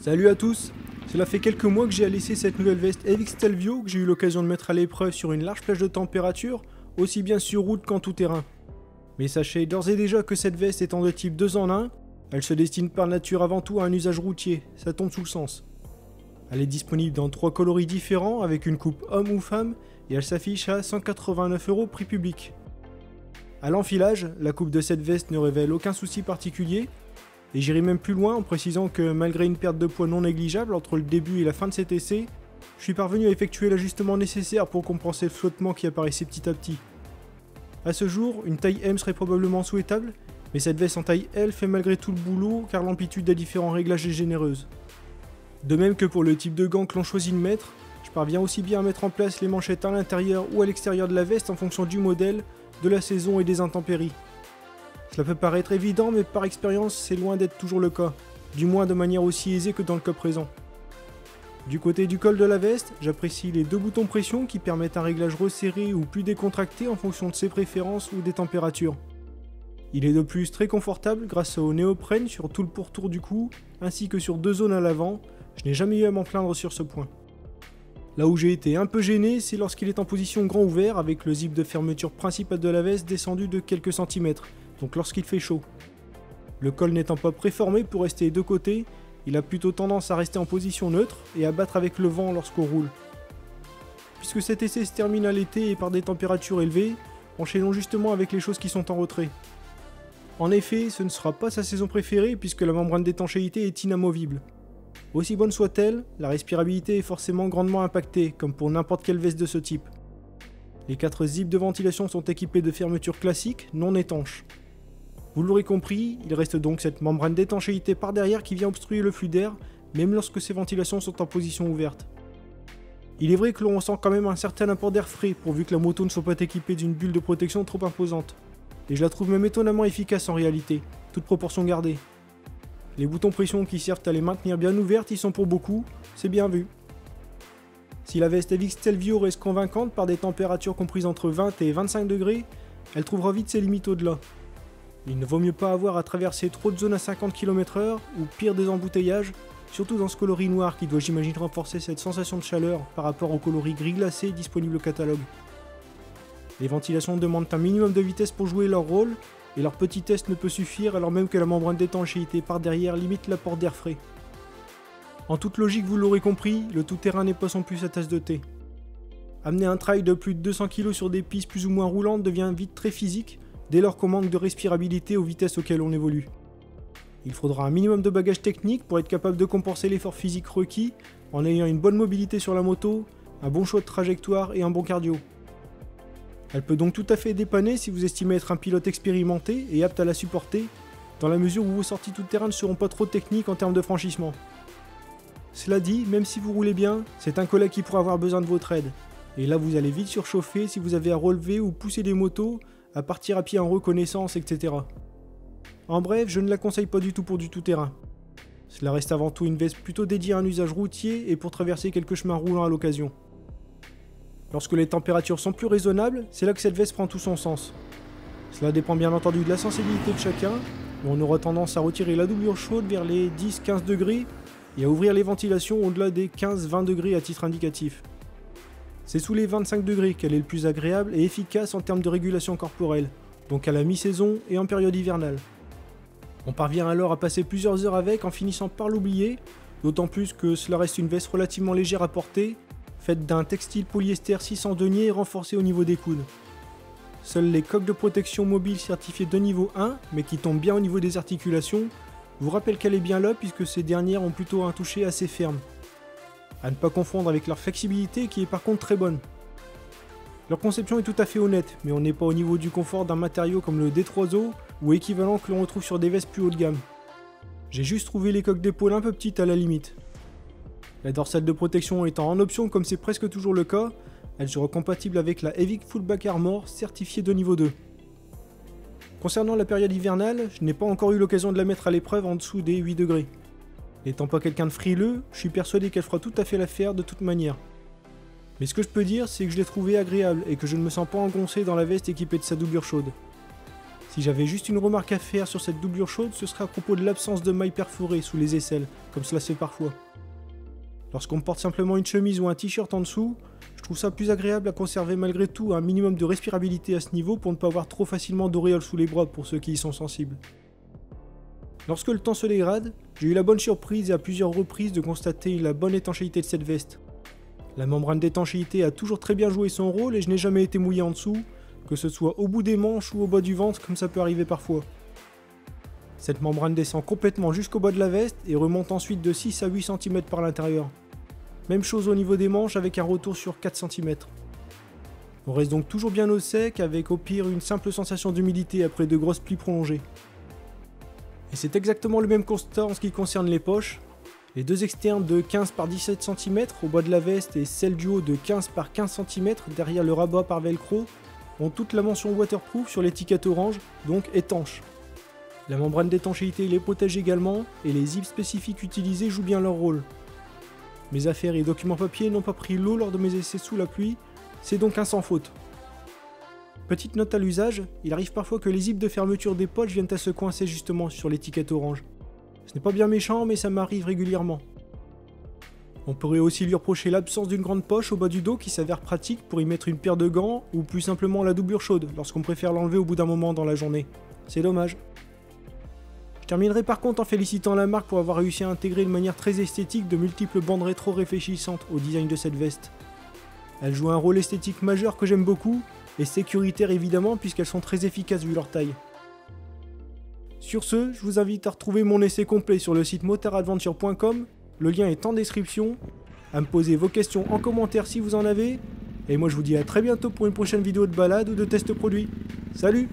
Salut à tous. Cela fait quelques mois que j'ai laissé cette nouvelle veste EVIC Stelvio que j'ai eu l'occasion de mettre à l'épreuve sur une large plage de température, aussi bien sur route qu'en tout terrain. Mais sachez d'ores et déjà que cette veste étant de type 2 en 1, elle se destine par nature avant tout à un usage routier, ça tombe sous le sens. Elle est disponible dans 3 coloris différents avec une coupe homme ou femme et elle s'affiche à 189 € prix public. À l'enfilage, la coupe de cette veste ne révèle aucun souci particulier. Et j'irai même plus loin en précisant que malgré une perte de poids non négligeable entre le début et la fin de cet essai, je suis parvenu à effectuer l'ajustement nécessaire pour compenser le flottement qui apparaissait petit à petit. A ce jour, une taille M serait probablement souhaitable, mais cette veste en taille L fait malgré tout le boulot car l'amplitude des différents réglages est généreuse. De même que pour le type de gants que l'on choisit de mettre, je parviens aussi bien à mettre en place les manchettes à l'intérieur ou à l'extérieur de la veste en fonction du modèle, de la saison et des intempéries. Cela peut paraître évident, mais par expérience, c'est loin d'être toujours le cas, du moins de manière aussi aisée que dans le cas présent. Du côté du col de la veste, j'apprécie les 2 boutons pression qui permettent un réglage resserré ou plus décontracté en fonction de ses préférences ou des températures. Il est de plus très confortable grâce au néoprène sur tout le pourtour du cou, ainsi que sur 2 zones à l'avant, je n'ai jamais eu à m'en plaindre sur ce point. Là où j'ai été un peu gêné, c'est lorsqu'il est en position grand ouvert avec le zip de fermeture principale de la veste descendu de quelques centimètres, donc lorsqu'il fait chaud. Le col n'étant pas préformé pour rester de côté, il a plutôt tendance à rester en position neutre et à battre avec le vent lorsqu'on roule. Puisque cet essai se termine à l'été et par des températures élevées, enchaînons justement avec les choses qui sont en retrait. En effet, ce ne sera pas sa saison préférée puisque la membrane d'étanchéité est inamovible. Aussi bonne soit-elle, la respirabilité est forcément grandement impactée, comme pour n'importe quelle veste de ce type. Les 4 zips de ventilation sont équipés de fermetures classiques, non étanches. Vous l'aurez compris, il reste donc cette membrane d'étanchéité par derrière qui vient obstruer le flux d'air, même lorsque ces ventilations sont en position ouverte. Il est vrai que l'on ressent quand même un certain apport d'air frais, pourvu que la moto ne soit pas équipée d'une bulle de protection trop imposante. Et je la trouve même étonnamment efficace en réalité, toute proportion gardée. Les boutons pression qui servent à les maintenir bien ouvertes y sont pour beaucoup, c'est bien vu. Si la veste EVIC Stelvio reste convaincante par des températures comprises entre 20 et 25 degrés, elle trouvera vite ses limites au-delà. Il ne vaut mieux pas avoir à traverser trop de zones à 50 km/h ou pire des embouteillages, surtout dans ce coloris noir qui doit j'imagine renforcer cette sensation de chaleur par rapport au coloris gris glacé disponible au catalogue. Les ventilations demandent un minimum de vitesse pour jouer leur rôle, et leur petit test ne peut suffire alors même que la membrane d'étanchéité par derrière limite l'apport d'air frais. En toute logique, vous l'aurez compris, le tout-terrain n'est pas sans plus sa tasse de thé. Amener un trail de plus de 200 kg sur des pistes plus ou moins roulantes devient vite très physique, dès lors qu'on manque de respirabilité aux vitesses auxquelles on évolue. Il faudra un minimum de bagages techniques pour être capable de compenser l'effort physique requis en ayant une bonne mobilité sur la moto, un bon choix de trajectoire et un bon cardio. Elle peut donc tout à fait dépanner si vous estimez être un pilote expérimenté et apte à la supporter, dans la mesure où vos sorties tout-terrain ne seront pas trop techniques en termes de franchissement. Cela dit, même si vous roulez bien, c'est un collègue qui pourra avoir besoin de votre aide. Et là vous allez vite surchauffer si vous avez à relever ou pousser des motos, à partir à pied en reconnaissance, etc. En bref, je ne la conseille pas du tout pour du tout-terrain. Cela reste avant tout une veste plutôt dédiée à un usage routier et pour traverser quelques chemins roulants à l'occasion. Lorsque les températures sont plus raisonnables, c'est là que cette veste prend tout son sens. Cela dépend bien entendu de la sensibilité de chacun, mais on aura tendance à retirer la doublure chaude vers les 10-15 degrés et à ouvrir les ventilations au-delà des 15-20 degrés à titre indicatif. C'est sous les 25 degrés qu'elle est le plus agréable et efficace en termes de régulation corporelle, donc à la mi-saison et en période hivernale. On parvient alors à passer plusieurs heures avec en finissant par l'oublier, d'autant plus que cela reste une veste relativement légère à porter, faite d'un textile polyester 600 deniers renforcé au niveau des coudes. Seules les coques de protection mobile certifiées de niveau 1, mais qui tombent bien au niveau des articulations, vous rappellent qu'elle est bien là puisque ces dernières ont plutôt un toucher assez ferme. À ne pas confondre avec leur flexibilité qui est par contre très bonne. Leur conception est tout à fait honnête, mais on n'est pas au niveau du confort d'un matériau comme le D3O ou équivalent que l'on retrouve sur des vestes plus haut de gamme. J'ai juste trouvé les coques d'épaule un peu petites à la limite. La dorsale de protection étant en option comme c'est presque toujours le cas, elle sera compatible avec la EVIC Full Back Armor certifiée de niveau 2. Concernant la période hivernale, je n'ai pas encore eu l'occasion de la mettre à l'épreuve en dessous des 8 degrés. N'étant pas quelqu'un de frileux, je suis persuadé qu'elle fera tout à fait l'affaire de toute manière. Mais ce que je peux dire, c'est que je l'ai trouvée agréable et que je ne me sens pas engoncé dans la veste équipée de sa doublure chaude. Si j'avais juste une remarque à faire sur cette doublure chaude, ce serait à propos de l'absence de mailles perforées sous les aisselles, comme cela se fait parfois. Lorsqu'on porte simplement une chemise ou un t-shirt en dessous, je trouve ça plus agréable à conserver malgré tout un minimum de respirabilité à ce niveau pour ne pas avoir trop facilement d'auréoles sous les bras pour ceux qui y sont sensibles. Lorsque le temps se dégrade, j'ai eu la bonne surprise et à plusieurs reprises de constater la bonne étanchéité de cette veste. La membrane d'étanchéité a toujours très bien joué son rôle et je n'ai jamais été mouillé en dessous, que ce soit au bout des manches ou au bas du ventre comme ça peut arriver parfois. Cette membrane descend complètement jusqu'au bas de la veste et remonte ensuite de 6 à 8 cm par l'intérieur. Même chose au niveau des manches avec un retour sur 4 cm. On reste donc toujours bien au sec avec au pire une simple sensation d'humidité après de grosses plis prolongées. Et c'est exactement le même constat en ce qui concerne les poches. Les deux externes de 15 par 17 cm au bas de la veste et celle du haut de 15 par 15 cm derrière le rabat par velcro ont toute la mention waterproof sur l'étiquette orange, donc étanche. La membrane d'étanchéité les protège également et les zips spécifiques utilisés jouent bien leur rôle. Mes affaires et documents papier n'ont pas pris l'eau lors de mes essais sous la pluie, c'est donc un sans faute. Petite note à l'usage, il arrive parfois que les zips de fermeture des poches viennent à se coincer justement sur l'étiquette orange. Ce n'est pas bien méchant mais ça m'arrive régulièrement. On pourrait aussi lui reprocher l'absence d'une grande poche au bas du dos qui s'avère pratique pour y mettre une paire de gants ou plus simplement la doublure chaude lorsqu'on préfère l'enlever au bout d'un moment dans la journée. C'est dommage. Je terminerai par contre en félicitant la marque pour avoir réussi à intégrer de manière très esthétique de multiples bandes rétro réfléchissantes au design de cette veste. Elles jouent un rôle esthétique majeur que j'aime beaucoup, et sécuritaire évidemment puisqu'elles sont très efficaces vu leur taille. Sur ce, je vous invite à retrouver mon essai complet sur le site motaradventure.com, le lien est en description, à me poser vos questions en commentaire si vous en avez, et moi je vous dis à très bientôt pour une prochaine vidéo de balade ou de test produit. Salut!